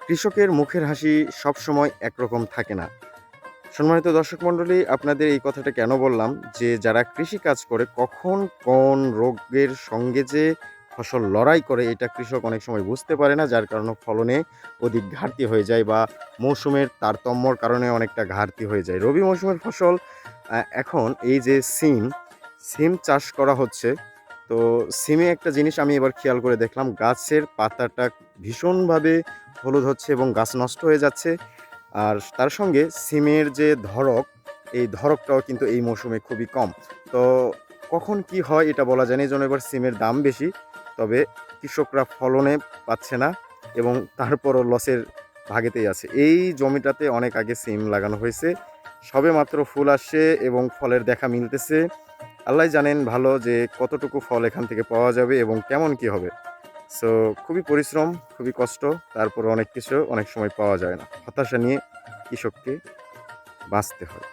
কৃষকের মুখের হাসি সবসময় একরকম থাকে না। সম্মানিত দর্শক মণ্ডলী, আপনাদের এই কথাটা কেন বললাম যে যারা কৃষিকাজ করে কখন কোন রোগের সঙ্গে যে ফসল লড়াই করে এটা কৃষক অনেক সময় বুঝতে পারে না, যার কারণে ফলনে অধিক ঘাটতি হয়ে যায় বা মৌসুমের তারতম্যর কারণে অনেকটা ঘাটতি হয়ে যায়। রবি মৌসুমের ফসল এখন এই যে সিম চাষ করা হচ্ছে। তো সিমে একটা জিনিস আমি এবার খেয়াল করে দেখলাম, গাছের পাতাটা ভীষণভাবে হলুদ হচ্ছে এবং গাছ নষ্ট হয়ে যাচ্ছে। আর তার সঙ্গে সিমের যে ধরক, এই ধরকটাও কিন্তু এই মৌসুমে খুবই কম। তো কখন কি হয় এটা বলা যায় না, এজন্য এবার সিমের দাম বেশি। তবে কৃষকরা ফলনে পাচ্ছে না এবং তারপরও লসের ভাগেতেই আছে। এই জমিটাতে অনেক আগে সিম লাগানো হয়েছে, সবেমাত্র ফুল আসছে এবং ফলের দেখা মিলতেছে। আল্লাহই জানেন ভালো যে কতটুকু ফল এখান থেকে পাওয়া যাবে এবং কেমন কি হবে। সো খুবই পরিশ্রম, খুবই কষ্ট, তারপরে অনেক কিছু অনেক সময় পাওয়া যায় না। হতাশা নিয়ে কৃষককে বাঁচতে হয়।